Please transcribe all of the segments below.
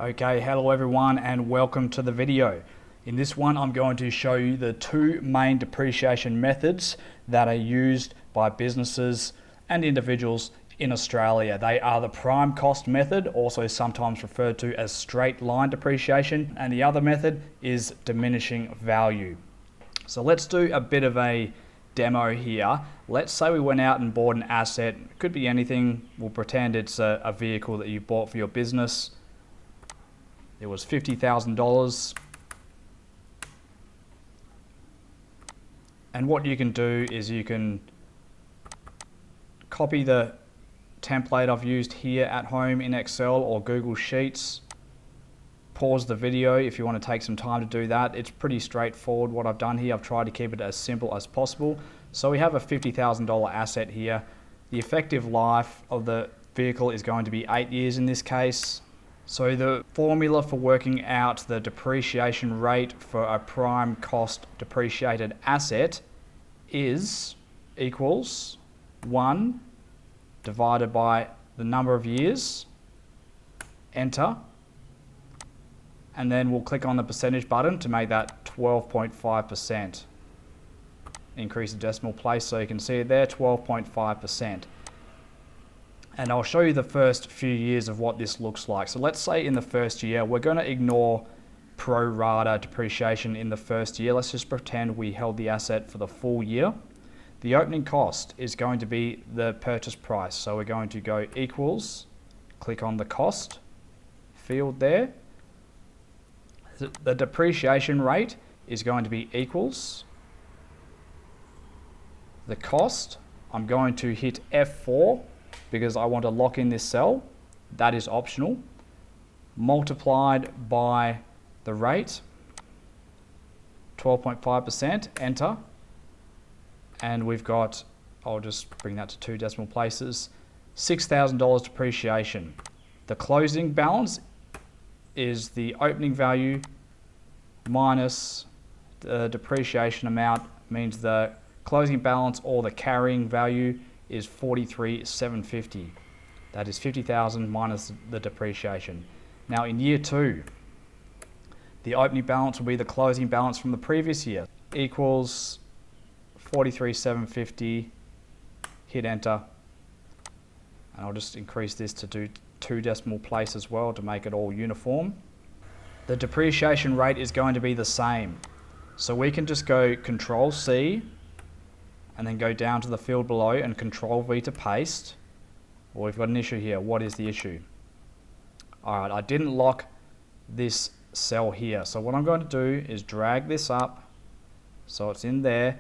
Okay, hello everyone and welcome to the video. In this one I'm going to show you the two main depreciation methods that are used by businesses and individuals in Australia. They are the prime cost method, also sometimes referred to as straight line depreciation, and the other method is diminishing value. So let's do a bit of a demo here. Let's say we went out and bought an asset. It could be anything. We'll pretend it's a vehicle that you bought for your business. It was $50,000. And what you can do is you can copy the template I've used here at home in Excel or Google Sheets. Pause the video if you want to take some time to do that. It's pretty straightforward what I've done here. I've tried to keep it as simple as possible. So we have a $50,000 asset here. The effective life of the vehicle is going to be 8 years in this case. So the formula for working out the depreciation rate for a prime cost depreciated asset is equals 1 divided by the number of years, enter, and then we'll click on the percentage button to make that 12.5%. Increase the decimal place so you can see it there, 12.5%. And I'll show you the first few years of what this looks like. So let's say in the first year, we're going to ignore pro rata depreciation in the first year. Let's just pretend we held the asset for the full year. The opening cost is going to be the purchase price. So we're going to go equals, click on the cost field there. The depreciation rate is going to be equals the cost. I'm going to hit F4 because I want to lock in this cell. That is optional. Multiplied by the rate, 12.5%, enter. And we've got, I'll just bring that to 2 decimal places, $6,000 depreciation. The closing balance is the opening value minus the depreciation amount, means the closing balance or the carrying value is $43,750. That is $50,000 minus the depreciation. Now in year 2, the opening balance will be the closing balance from the previous year, equals $43,750, hit enter, and I'll just increase this to do 2 decimal place as well to make it all uniform. The depreciation rate is going to be the same. So we can just go Control C and then go down to the field below and Control V to paste. Well, we've got an issue here. What is the issue? Alright, I didn't lock this cell here. So what I'm going to do is drag this up so it's in there.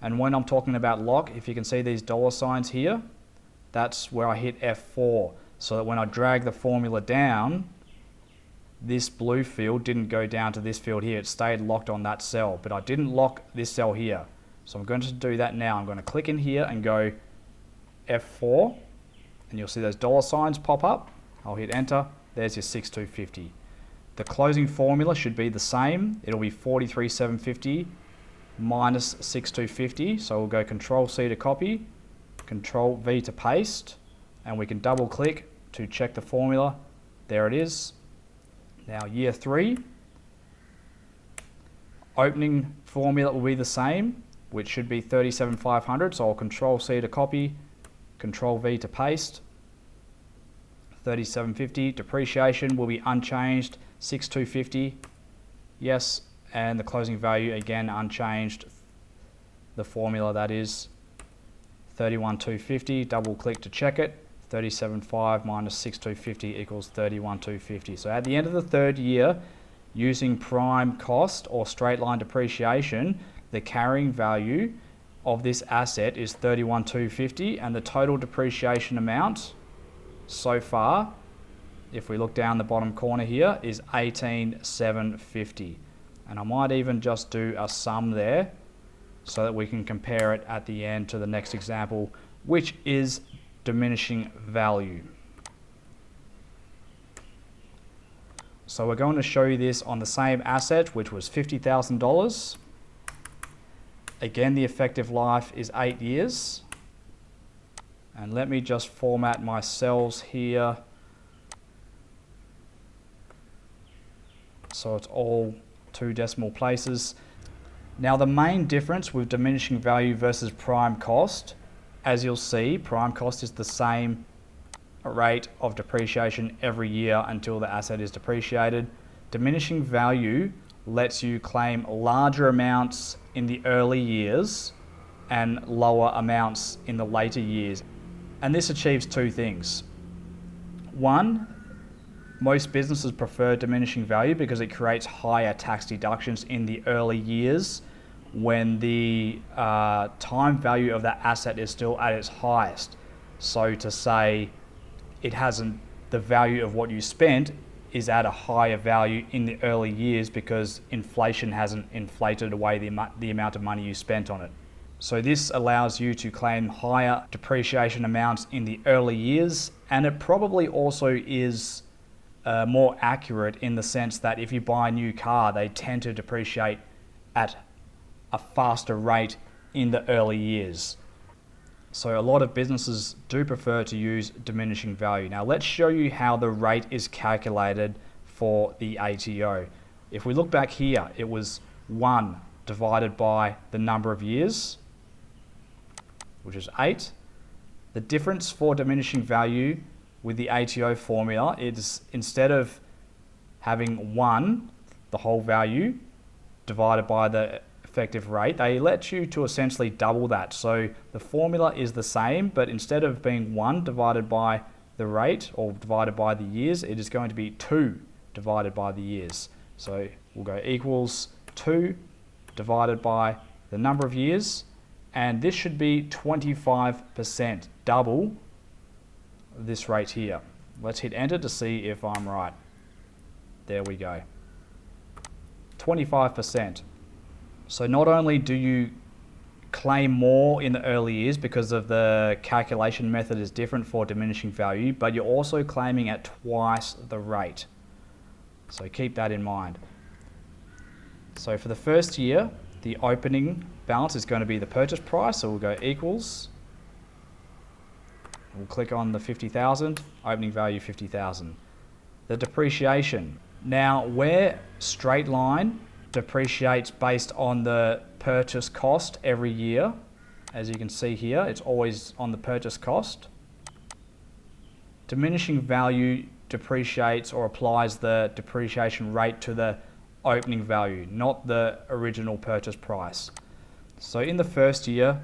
And when I'm talking about lock, if you can see these dollar signs here, that's where I hit F4. So that when I drag the formula down, this blue field didn't go down to this field here. It stayed locked on that cell, but I didn't lock this cell here. So I'm going to do that now. I'm going to click in here and go F4, and you'll see those dollar signs pop up. I'll hit enter. There's your 6250. The closing formula should be the same. It'll be 43,750 minus 6250. So we'll go Control C to copy, Control V to paste, and we can double click to check the formula. There it is. Now year 3, opening formula will be the same, which should be 37,500. So I'll Control C to copy, Control V to paste, 3750. Depreciation will be unchanged, 6250. Yes, and the closing value again unchanged. The formula that is 31,250. Double click to check it. 37.5 minus 6250 equals 31,250. So at the end of the 3rd year, using prime cost or straight line depreciation, the carrying value of this asset is 31,250, and the total depreciation amount so far, if we look down the bottom corner here, is 18,750. And I might even just do a sum there so that we can compare it at the end to the next example, which is diminishing value. So we're going to show you this on the same asset, which was $50,000. Again, the effective life is 8 years. And let me just format my cells here So it's all 2 decimal places. Now the main difference with diminishing value versus prime cost, as you'll see, prime cost is the same rate of depreciation every year until the asset is depreciated. Diminishing value lets you claim larger amounts in the early years and lower amounts in the later years. And this achieves 2 things. One, most businesses prefer diminishing value because it creates higher tax deductions in the early years when the time value of that asset is still at its highest. So to say the value of what you spent is at a higher value in the early years because inflation hasn't inflated away the amount of money you spent on it. So this allows you to claim higher depreciation amounts in the early years, and it probably also is more accurate in the sense that if you buy a new car, they tend to depreciate at a faster rate in the early years. So a lot of businesses do prefer to use diminishing value. Now let's show you how the rate is calculated for the ATO. If we look back here, it was 1 divided by the number of years, which is 8. The difference for diminishing value with the ATO formula is instead of having 1, the whole value, divided by the effective rate, they let you to essentially double that. So the formula is the same, but instead of being 1 divided by the rate or divided by the years, it is going to be 2 divided by the years. So we'll go equals 2 divided by the number of years, and this should be 25%, double this rate here. Let's hit enter to see if I'm right. There we go. 25%. So not only do you claim more in the early years because of the calculation method is different for diminishing value, but you're also claiming at twice the rate. So keep that in mind. So for the first year, the opening balance is going to be the purchase price, so we'll go equals. We'll click on the 50,000, opening value 50,000. The depreciation. Now where straight line depreciates based on the purchase cost every year, as you can see here, it's always on the purchase cost. Diminishing value depreciates or applies the depreciation rate to the opening value, not the original purchase price. So in the first year,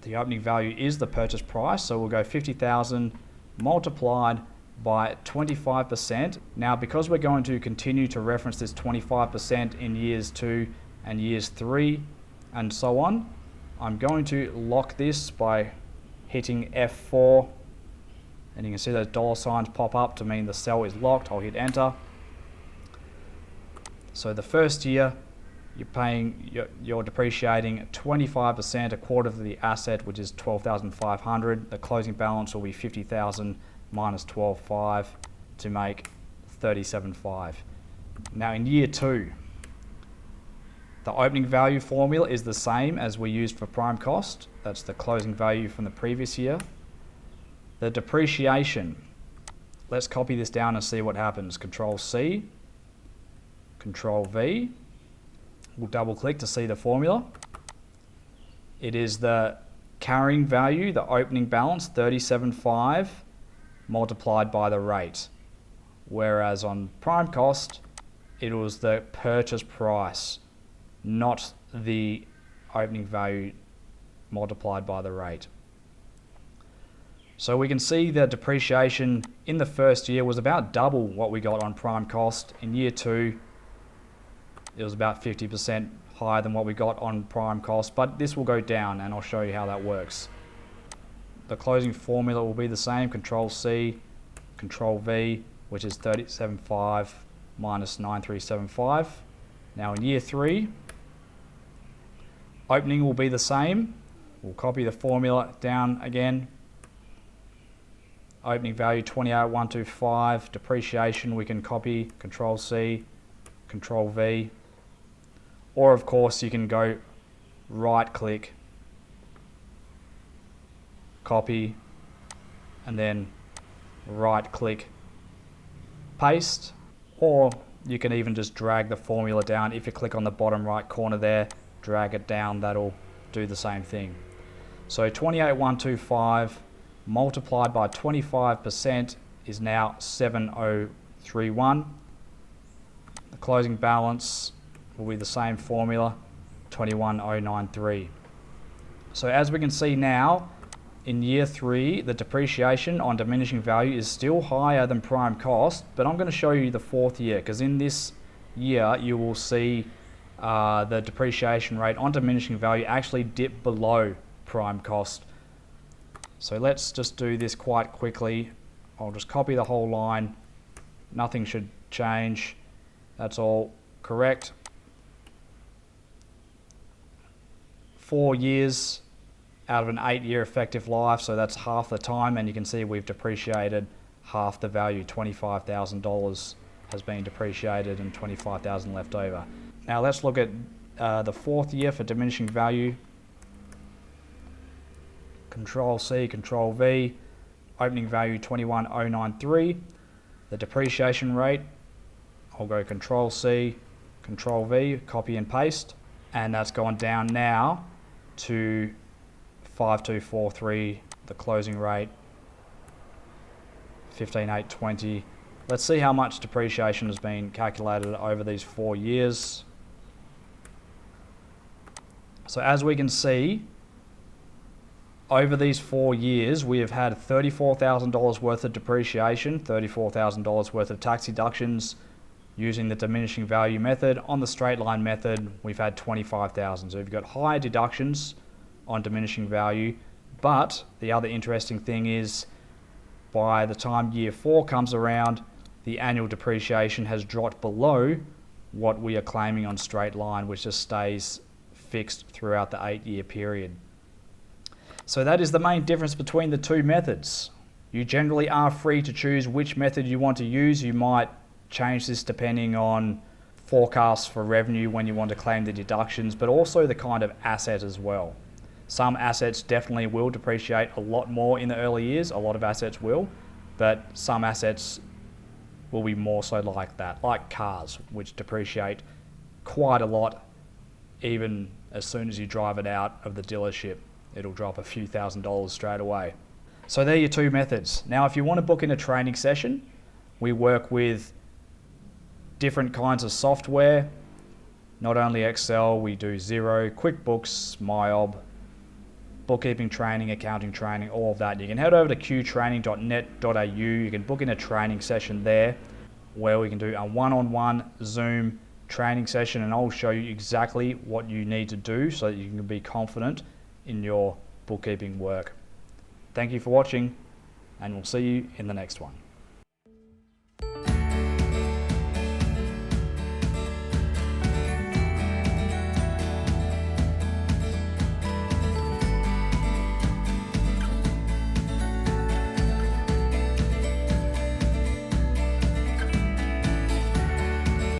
the opening value is the purchase price, so we'll go 50,000 multiplied by 25%. Now because we're going to continue to reference this 25% in years 2 and years 3 and so on, I'm going to lock this by hitting F4, and you can see those dollar signs pop up to mean the cell is locked. I'll hit enter. So the first year you're depreciating 25%, a quarter of the asset, which is 12,500. The closing balance will be 50,000 minus 12,500 to make 37,500. Now in year 2, the opening value formula is the same as we used for prime cost. That's the closing value from the previous year. The depreciation, let's copy this down and see what happens. Control C, Control V. We'll double click to see the formula. It is the carrying value, the opening balance, 37,500 multiplied by the rate. Whereas on prime cost, it was the purchase price, not the opening value multiplied by the rate. So we can see the depreciation in the first year was about double what we got on prime cost. In year 2, it was about 50% higher than what we got on prime cost, but this will go down and I'll show you how that works. The closing formula will be the same, Control C, Control V, which is 37,500 minus 9,375. Now in year 3, opening will be the same. We'll copy the formula down again. Opening value 28,125. Depreciation we can copy, Control C, Control V. Or of course you can go right click, copy, and then right click paste, or you can even just drag the formula down. If you click on the bottom right corner there, drag it down, that'll do the same thing. So 28,125 multiplied by 25% is now 7,031. The closing balance will be the same formula, 21,093. So as we can see now, in year 3, the depreciation on diminishing value is still higher than prime cost, but I'm going to show you the 4th year, because in this year you will see the depreciation rate on diminishing value actually dip below prime cost. So let's just do this quite quickly. I'll just copy the whole line. Nothing should change. That's all correct. 4 years out of an 8-year effective life, so that's half the time, and you can see we've depreciated half the value. $25,000 has been depreciated and $25,000 left over. Now let's look at the 4th year for diminishing value. Control C, Control V, opening value 21,093. The depreciation rate, I'll go Control C, Control V, copy and paste, and that's gone down now to 5243, the closing rate, 15,820. Let's see how much depreciation has been calculated over these 4 years. So as we can see, over these 4 years, we have had $34,000 worth of depreciation, $34,000 worth of tax deductions using the diminishing value method. On the straight line method, we've had $25,000. So we've got higher deductions on diminishing value, but the other interesting thing is by the time year 4 comes around, the annual depreciation has dropped below what we are claiming on straight line, which just stays fixed throughout the 8-year period. So that is the main difference between the two methods. You generally are free to choose which method you want to use. You might change this depending on forecasts for revenue when you want to claim the deductions, but also the kind of asset as well. Some assets definitely will depreciate a lot more in the early years. A lot of assets will, but some assets will be more so like that, like cars, which depreciate quite a lot even as soon as you drive it out of the dealership. It'll drop a few $1,000s straight away. So there are your two methods. Now, if you want to book in a training session, we work with different kinds of software. Not only Excel, we do Xero, QuickBooks, MyOb, bookkeeping training, accounting training, all of that. You can head over to qtraining.net.au. You can book in a training session there where we can do a one-on-one Zoom training session, and I'll show you exactly what you need to do so that you can be confident in your bookkeeping work. Thank you for watching, and we'll see you in the next one.